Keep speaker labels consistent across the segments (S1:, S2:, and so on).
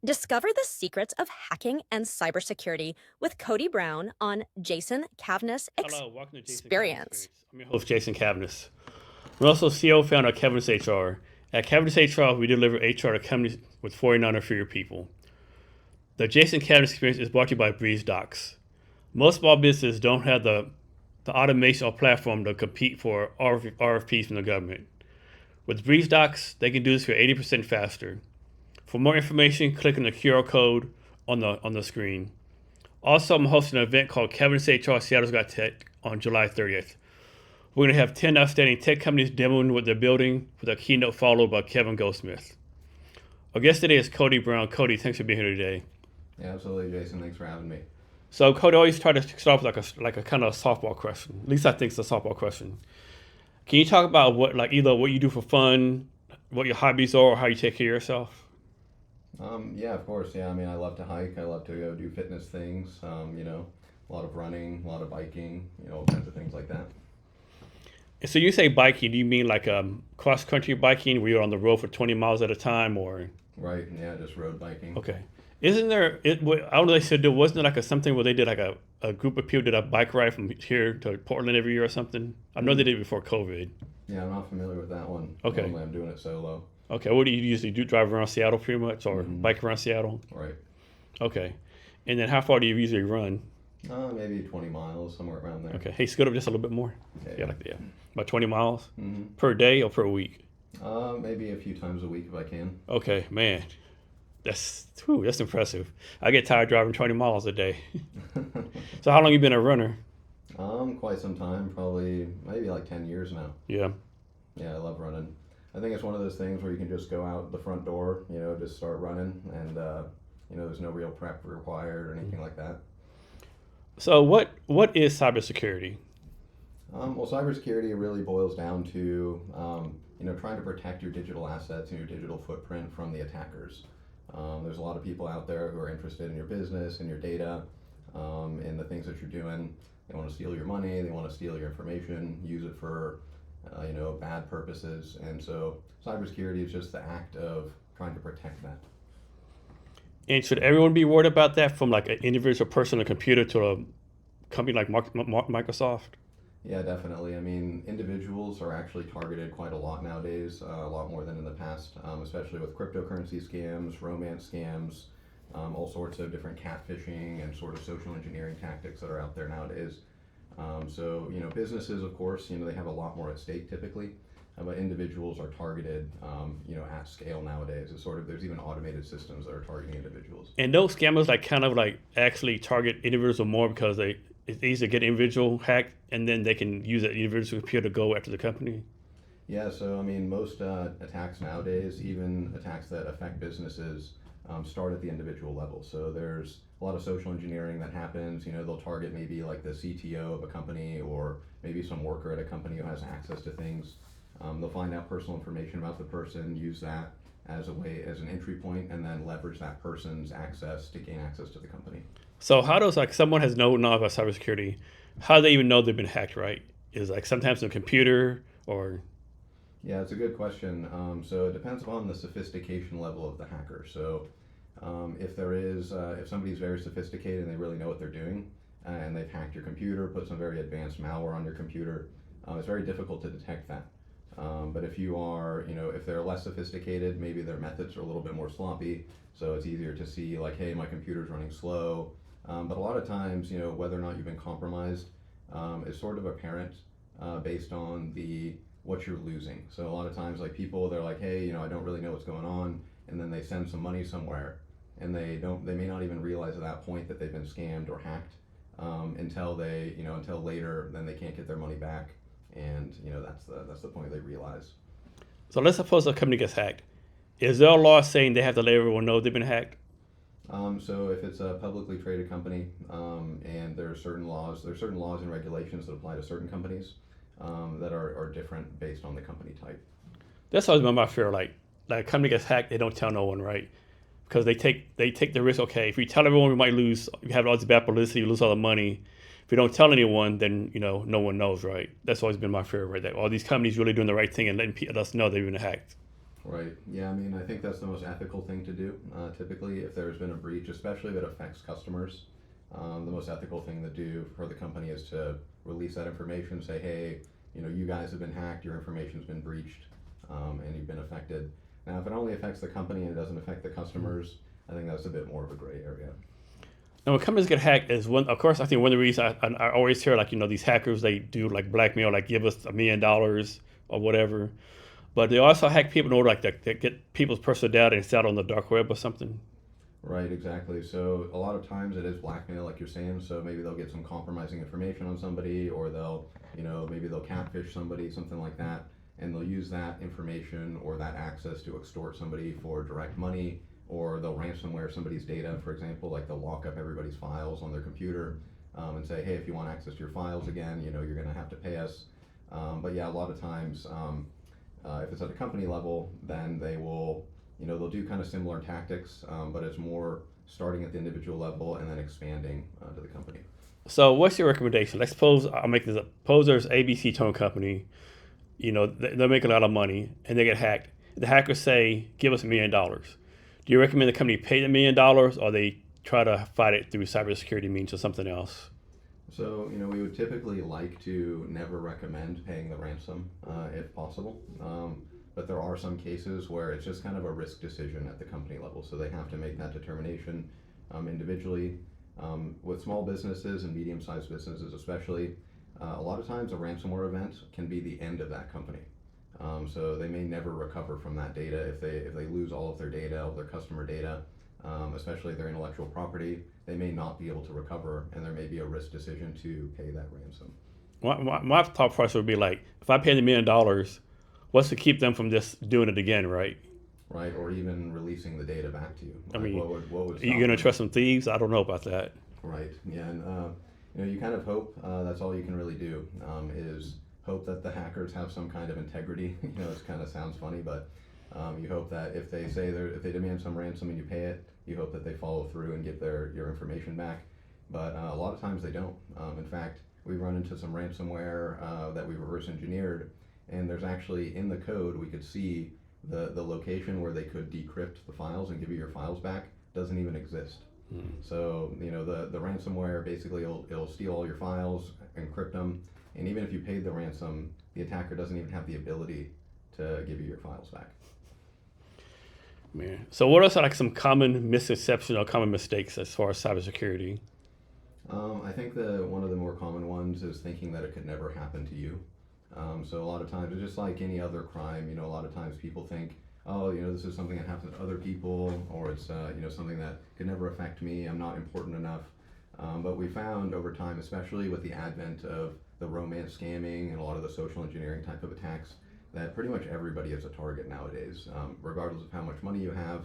S1: Discover the secrets of hacking and cybersecurity with Cody Brown on Jason Cavness
S2: Hello, welcome to Jason Cavness
S1: Experience.
S2: Experience. I'm your host, Jason Cavness. I'm also CEO and founder of Cavness HR. At Cavness HR, we deliver HR to companies with 49 or fewer people. The Jason Cavness Experience is brought to you by Breeze Docs. Most small businesses don't have the automation or platform to compete for RFPs from the government. With Breeze Docs, they can do this for 80% faster. For more information, click on the QR code on the screen. Also, I'm hosting an event called Cavness HR Seattle's Got Tech on July 30th. We're going to have 10 outstanding tech companies demoing what they're building with a keynote followed by Kevin Goldsmith. Our guest today is Cody Brown. Cody, thanks for being here today.
S3: Yeah, absolutely, Jason. Thanks for having me.
S2: So, Cody, I always try to start off with like a kind of softball question. At least I think it's a softball question. Can you talk about either what you do for fun, what your hobbies are, or how you take care of yourself?
S3: Yeah, of course. Yeah, I mean, I love to hike. I love to go do fitness things. A lot of running, a lot of biking. All kinds of things like that.
S2: So you say biking, do you mean like cross country biking where you're on the road for 20 miles at a time, or
S3: Right. Yeah, just road biking.
S2: okay? Isn't there? I don't know. They said there wasn't there like something where they did like a group of people did a bike ride from here to Portland every year or something. I know they did it before COVID.
S3: Yeah, I'm not familiar with that one.
S2: Okay.
S3: Normally, I'm doing it solo.
S2: Okay. What do you usually do? Drive around Seattle pretty much, or
S3: hmm
S2: bike around Seattle?
S3: Right.
S2: Okay. And then how far do you usually run?
S3: Maybe 20 miles, somewhere around there.
S2: Okay. Hey, scoot up just a little bit more.
S3: Okay.
S2: Yeah, like yeah, about 20 miles
S3: hmm
S2: per day or per week.
S3: Maybe a few times a week if I can.
S2: Okay, man. That's impressive. I get tired driving 20 miles a day. So how long you been a runner?
S3: Quite some time, probably maybe like 10 years now.
S2: Yeah.
S3: Yeah, I love running. I think it's one of those things where you can just go out the front door, just start running, and there's no real prep required or anything like that.
S2: So what is cybersecurity?
S3: Well, cybersecurity really boils down to trying to protect your digital assets and your digital footprint from the attackers. There's a lot of people out there who are interested in your business and your data, in the things that you're doing. They want to steal your money. They want to steal your information, use it for bad purposes. And so cybersecurity is just the act of trying to protect that.
S2: And should everyone be worried about that from like an individual person on a computer to a company like Microsoft?
S3: Yeah, definitely. I mean, individuals are actually targeted quite a lot nowadays, a lot more than in the past, especially with cryptocurrency scams, romance scams, all sorts of different catfishing and sort of social engineering tactics that are out there nowadays. Businesses, of course, they have a lot more at stake typically, but individuals are targeted, at scale nowadays. It's sort of there's even automated systems that are targeting individuals.
S2: And those scammers like kind of like actually target individuals more because it's easy to get individual hacked and then they can use that individual computer to go after the company.
S3: Yeah, so I mean, most attacks nowadays, even attacks that affect businesses, start at the individual level. So there's a lot of social engineering that happens. They'll target maybe like the CTO of a company or maybe some worker at a company who has access to things. They'll find out personal information about the person, use that as as an entry point, and then leverage that person's access to gain access to the company.
S2: So how does like someone has no knowledge about cybersecurity, how do they even know they've been hacked, right? Is like sometimes the computer or
S3: Yeah, it's a good question. So it depends upon the sophistication level of the hacker. So if somebody's very sophisticated and they really know what they're doing, and they've hacked your computer, put some very advanced malware on your computer, it's very difficult to detect that. But if they're less sophisticated, maybe their methods are a little bit more sloppy, so it's easier to see like, hey, my computer's running slow. But a lot of times, whether or not you've been compromised is sort of apparent based on the what you're losing. So a lot of times, like people, they're like, hey, I don't really know what's going on, and then they send some money somewhere, and they may not even realize at that point that they've been scammed or hacked until later. Then they can't get their money back, and that's the point they realize.
S2: so let's suppose a company gets hacked. Is there a law saying they have to let everyone know they've been hacked?
S3: So if it's a publicly traded company, and there's certain laws and regulations that apply to certain companies, that are different based on the company type.
S2: That's always been my fear. Like a company gets hacked, they don't tell no one, right? Because they take the risk. Okay, if we tell everyone, we might lose. You have all this bad publicity, you lose all the money. If we don't tell anyone, then no one knows, right? That's always been my fear, right? That all these companies really doing the right thing and letting us know they've been hacked.
S3: Right. Yeah, I mean, I think that's the most ethical thing to do. Typically, if there's been a breach, especially if it affects customers, the most ethical thing to do for the company is to release that information, say, hey, you guys have been hacked, your information's been breached, and you've been affected. Now, if it only affects the company and it doesn't affect the customers, I think that's a bit more of a gray area.
S2: Now, when companies get hacked, is one. Of course, I think one of the reasons I always hear like these hackers they do like blackmail, like give us $1 million or whatever. But they also hack people in order like to get people's personal data and sell it on the dark web or something.
S3: Right, exactly. So a lot of times it is blackmail, like you're saying. So maybe they'll get some compromising information on somebody, or maybe they'll catfish somebody, something like that, and they'll use that information or that access to extort somebody for direct money, or they'll ransomware somebody's data, for example, like they'll lock up everybody's files on their computer, and say, hey, if you want access to your files again, you're going to have to pay us. But yeah, a lot of times, if it's at a company level, then they'll do kind of similar tactics, but it's more starting at the individual level and then expanding to the company.
S2: So, what's your recommendation? Let's suppose I'll make this up. Suppose there's ABC Tone Company. They make a lot of money and they get hacked. The hackers say, "Give us $1 million." Do you recommend the company pay the $1 million, or they try to fight it through cybersecurity means or something else?
S3: So, we would typically like to never recommend paying the ransom if possible. But there are some cases where it's just kind of a risk decision at the company level. So they have to make that determination individually. With small businesses and medium-sized businesses especially, a lot of times a ransomware event can be the end of that company. So they may never recover from that data if they lose all of their data, all of their customer data, especially their intellectual property. They may not be able to recover, and there may be a risk decision to pay that ransom.
S2: My thought process would be like, if I pay the $1 million, what's to keep them from just doing it again, right?
S3: Right, or even releasing the data back to you.
S2: I mean,
S3: what would
S2: are you
S3: stop
S2: going to
S3: them?
S2: trust some thieves? I don't know about that.
S3: Right, yeah, and you kind of hope that's all you can really do, is hope that the hackers have some kind of integrity. It kind of sounds funny, but you hope that if they demand some ransom and you pay it, you hope that they follow through and get your information back. But a lot of times they don't. In fact, we run into some ransomware that we reverse engineered, and there's actually in the code we could see the location where they could decrypt the files and give you your files back doesn't even exist. So the ransomware basically it'll steal all your files, encrypt them, and even if you paid the ransom, the attacker doesn't even have the ability to give you your files back.
S2: Man. So what else are like some common misconceptions or common mistakes as far as cybersecurity?
S3: I think one of the more common ones is thinking that it could never happen to you. So a lot of times, it's just like any other crime. A lot of times people think, oh, this is something that happens to other people, or it's something that could never affect me. I'm not important enough. But we found over time, especially with the advent of the romance scamming and a lot of the social engineering type of attacks, that pretty much everybody is a target nowadays, regardless of how much money you have.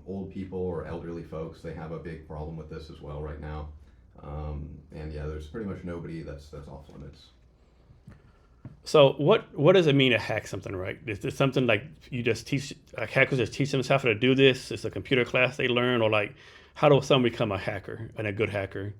S3: Old people or elderly folks, they have a big problem with this as well right now. And yeah, there's pretty much nobody that's off limits.
S2: So what does it mean to hack something, right? Is it something like you just teach, like hackers just teach themselves how to do this? It's a computer class they learn, or like how does someone become a hacker and a good hacker?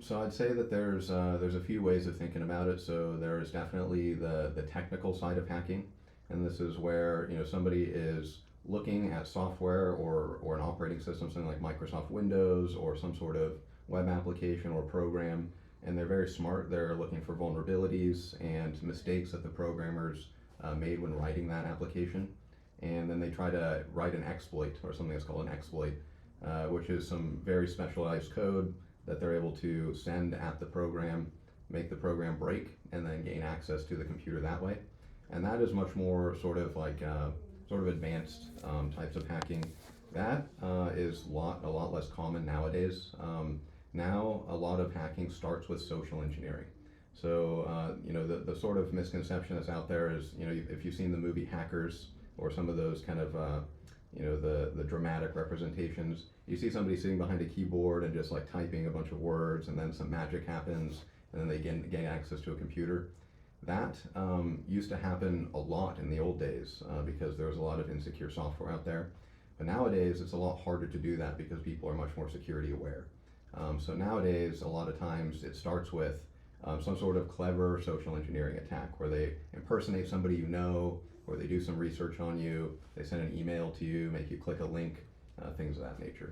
S3: So I'd say that there's a few ways of thinking about it. So there is definitely the technical side of hacking, and this is where somebody is looking at software or an operating system, something like Microsoft Windows or some sort of web application or program, and they're very smart. They're looking for vulnerabilities and mistakes that the programmers made when writing that application, and then they try to write an exploit or something that's called an exploit, which is some very specialized code that they're able to send at the program, make the program break, and then gain access to the computer that way. And that is much more sort of advanced types of hacking. That is a lot less common nowadays. Now a lot of hacking starts with social engineering. So the sort of misconception that's out there is if you've seen the movie Hackers or some of those kind of the dramatic representations, you see somebody sitting behind a keyboard and just like typing a bunch of words, and then some magic happens, and then they gain access to a computer. That used to happen a lot in the old days because there was a lot of insecure software out there. But nowadays it's a lot harder to do that because people are much more security aware. So nowadays a lot of times it starts with some sort of clever social engineering attack where they impersonate somebody or they do some research on you, they send an email to you, make you click a link, things of that nature.